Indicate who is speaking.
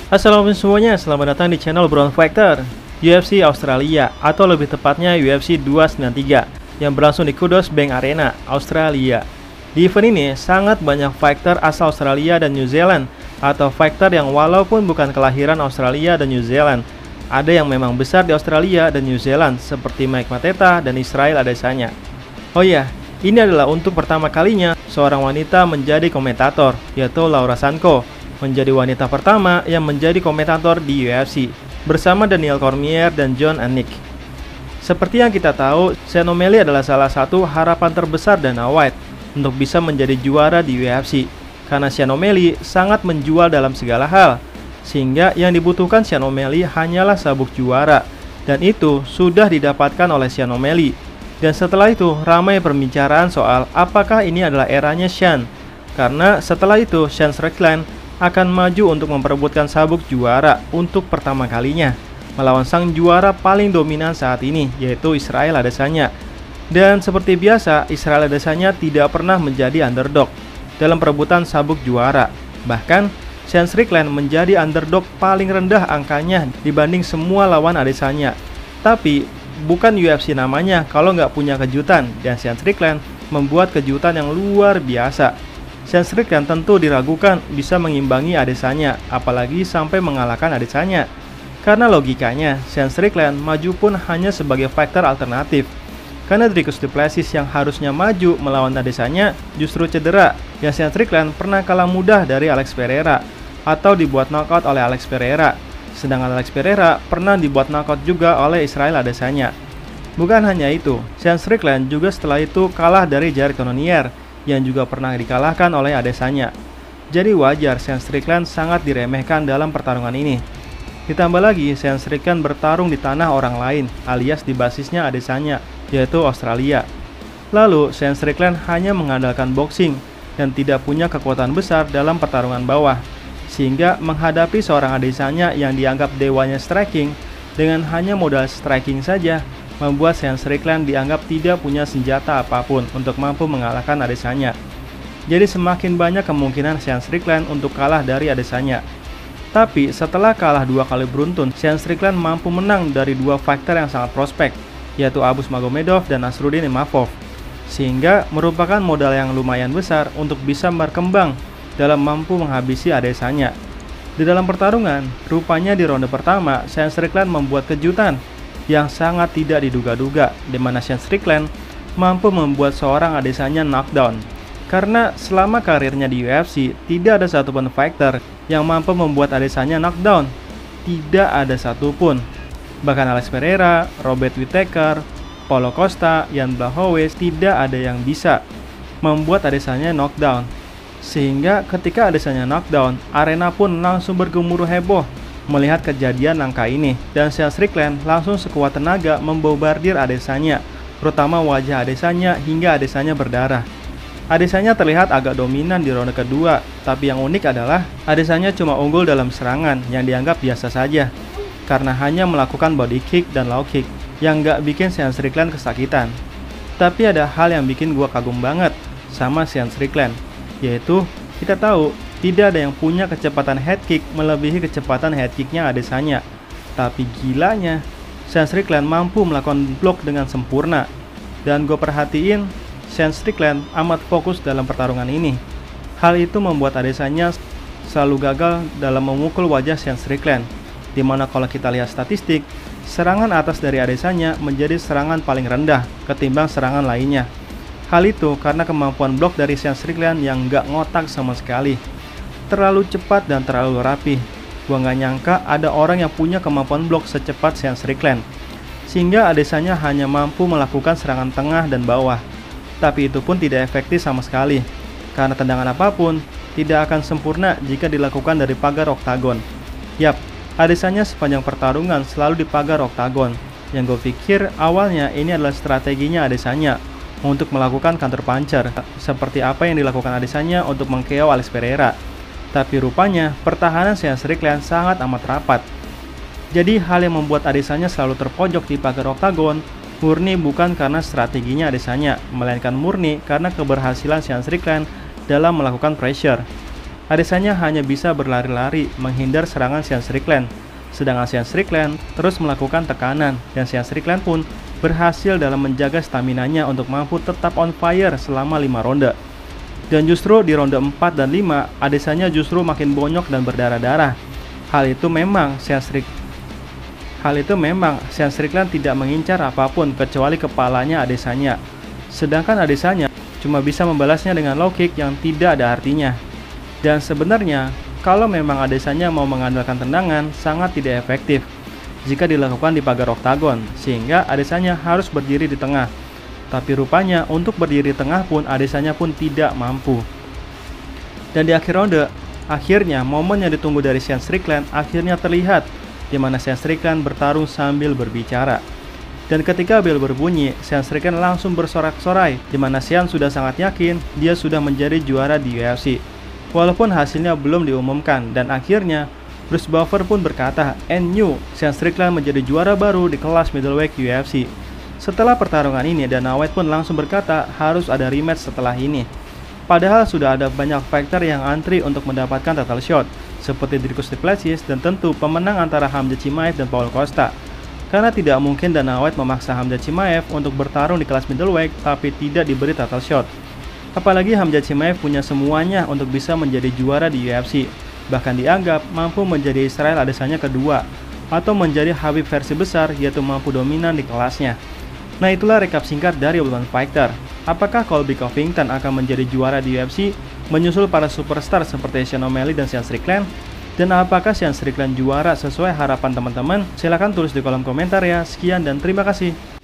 Speaker 1: Assalamualaikum semuanya, selamat datang di channel Brown Fighter UFC Australia, atau lebih tepatnya UFC 293 yang berlangsung di Kudos Bank Arena, Australia. Di event ini, sangat banyak fighter asal Australia dan New Zealand, atau fighter yang walaupun bukan kelahiran Australia dan New Zealand, ada yang memang besar di Australia dan New Zealand, seperti Mike Mateta dan Israel Adesanya. Oh iya, ini adalah untuk pertama kalinya seorang wanita menjadi komentator, yaitu Laura Sanko, menjadi wanita pertama yang menjadi komentator di UFC bersama Daniel Cormier dan Jon Anik. Seperti yang kita tahu, Sean O'Malley adalah salah satu harapan terbesar Dana White untuk bisa menjadi juara di UFC karena Sean O'Malley sangat menjual dalam segala hal, sehingga yang dibutuhkan Sean O'Malley hanyalah sabuk juara, dan itu sudah didapatkan oleh Sean O'Malley. Dan setelah itu ramai pembicaraan soal apakah ini adalah eranya Sean, karena setelah itu Sean Strickland akan maju untuk memperebutkan sabuk juara untuk pertama kalinya melawan sang juara paling dominan saat ini, yaitu Israel Adesanya. Dan seperti biasa, Israel Adesanya tidak pernah menjadi underdog dalam perebutan sabuk juara. Bahkan, Sean Strickland menjadi underdog paling rendah angkanya dibanding semua lawan Adesanya. Tapi, bukan UFC namanya kalau nggak punya kejutan, dan Sean Strickland membuat kejutan yang luar biasa. Sean Strickland tentu diragukan bisa mengimbangi Adesanya, apalagi sampai mengalahkan Adesanya. Karena logikanya, Sean Strickland maju pun hanya sebagai fighter alternatif. Karena Dricus Du Plessis yang harusnya maju melawan Adesanya justru cedera, yang Sean Strickland pernah kalah mudah dari Alex Pereira atau dibuat knockout oleh Alex Pereira. Sedangkan Alex Pereira pernah dibuat knockout juga oleh Israel Adesanya. Bukan hanya itu, Sean Strickland juga setelah itu kalah dari Jared Cannonier yang juga pernah dikalahkan oleh Adesanya. Jadi wajar Sean Strickland sangat diremehkan dalam pertarungan ini. Ditambah lagi, Sean Strickland bertarung di tanah orang lain, alias di basisnya Adesanya, yaitu Australia. Lalu, Sean Strickland hanya mengandalkan boxing dan tidak punya kekuatan besar dalam pertarungan bawah, sehingga menghadapi seorang Adesanya yang dianggap dewanya striking dengan hanya modal striking saja, membuat Sean Strickland dianggap tidak punya senjata apapun untuk mampu mengalahkan Adesanya. Jadi semakin banyak kemungkinan Sean Strickland untuk kalah dari Adesanya. Tapi setelah kalah 2 kali beruntun, Sean Strickland mampu menang dari 2 fighter yang sangat prospek, yaitu Abus Magomedov dan Nasruddin Imavov, sehingga merupakan modal yang lumayan besar untuk bisa berkembang dalam mampu menghabisi Adesanya. Di dalam pertarungan, rupanya di ronde pertama, Sean Strickland membuat kejutan yang sangat tidak diduga-duga, di mana Sean Strickland mampu membuat seorang Adesanya knockdown. Karena selama karirnya di UFC, tidak ada satupun fighter yang mampu membuat Adesanya knockdown. Tidak ada satupun. Bahkan Alex Pereira, Robert Whittaker, Paulo Costa, Jan Blachowicz, tidak ada yang bisa membuat Adesanya knockdown. Sehingga ketika Adesanya knockdown, arena pun langsung bergemuruh heboh melihat kejadian langka ini, dan Sean Strickland langsung sekuat tenaga membombardir Adesanya, terutama wajah Adesanya hingga Adesanya berdarah. Adesanya terlihat agak dominan di ronde kedua, tapi yang unik adalah Adesanya cuma unggul dalam serangan yang dianggap biasa saja, karena hanya melakukan body kick dan low kick yang gak bikin Sean Strickland kesakitan. Tapi ada hal yang bikin gua kagum banget sama Sean Strickland, yaitu kita tahu tidak ada yang punya kecepatan head kick melebihi kecepatan head kicknya Adesanya. Tapi gilanya, Sean Strickland mampu melakukan blok dengan sempurna. Dan gue perhatiin, Sean Strickland amat fokus dalam pertarungan ini. Hal itu membuat Adesanya selalu gagal dalam memukul wajah Sean Strickland, dimana kalau kita lihat statistik, serangan atas dari Adesanya menjadi serangan paling rendah ketimbang serangan lainnya. Hal itu karena kemampuan blok dari Sean Strickland yang gak ngotak sama sekali. Terlalu cepat dan terlalu rapi. Gua nggak nyangka ada orang yang punya kemampuan blok secepat Sean Strickland, sehingga Adesanya hanya mampu melakukan serangan tengah dan bawah. Tapi itu pun tidak efektif sama sekali, karena tendangan apapun tidak akan sempurna jika dilakukan dari pagar oktagon. Yap, Adesanya sepanjang pertarungan selalu di pagar oktagon, yang gue pikir awalnya ini adalah strateginya Adesanya untuk melakukan counter puncher, seperti apa yang dilakukan Adesanya untuk meng-KO Alex Pereira. Tapi rupanya pertahanan Sean Strickland sangat amat rapat. Jadi hal yang membuat Adesanya selalu terpojok di pagar oktagon murni bukan karena strateginya Adesanya, melainkan murni karena keberhasilan Sean Strickland dalam melakukan pressure. Adesanya hanya bisa berlari-lari menghindar serangan Sean Strickland. Sedangkan Sean Strickland terus melakukan tekanan dan Sean Strickland pun berhasil dalam menjaga staminanya untuk mampu tetap on fire selama 5 ronde. Dan justru di ronde 4 dan 5, Adesanya justru makin bonyok dan berdarah-darah. Hal itu memang Sean Strickland tidak mengincar apapun kecuali kepalanya Adesanya. Sedangkan Adesanya cuma bisa membalasnya dengan low kick yang tidak ada artinya. Dan sebenarnya, kalau memang Adesanya mau mengandalkan tendangan, sangat tidak efektif jika dilakukan di pagar oktagon, sehingga Adesanya harus berdiri di tengah. Tapi rupanya untuk berdiri di tengah pun Adesanya pun tidak mampu. Dan di akhir ronde, akhirnya momen yang ditunggu dari Sean Strickland akhirnya terlihat, di mana Sean Strickland bertarung sambil berbicara. Dan ketika bel berbunyi, Sean Strickland langsung bersorak-sorai, di mana Sean sudah sangat yakin dia sudah menjadi juara di UFC. Walaupun hasilnya belum diumumkan, dan akhirnya Bruce Buffer pun berkata, "And new, Sean Strickland menjadi juara baru di kelas middleweight UFC." Setelah pertarungan ini, Dana White pun langsung berkata harus ada rematch setelah ini. Padahal sudah ada banyak fighter yang antri untuk mendapatkan title shot, seperti Dricus du Plessis dan tentu pemenang antara Khamzat Chimaev dan Paul Costa. Karena tidak mungkin Dana White memaksa Khamzat Chimaev untuk bertarung di kelas middleweight tapi tidak diberi title shot. Apalagi Khamzat Chimaev punya semuanya untuk bisa menjadi juara di UFC, bahkan dianggap mampu menjadi Israel Adesanya kedua, atau menjadi Khabib versi besar yaitu mampu dominan di kelasnya. Nah, itulah rekap singkat dari Ultimate Fighter. Apakah Colby Covington akan menjadi juara di UFC, menyusul para superstar seperti Sean O'Malley dan Sean Strickland? Dan apakah Sean Strickland juara sesuai harapan teman-teman? Silahkan tulis di kolom komentar ya. Sekian dan terima kasih.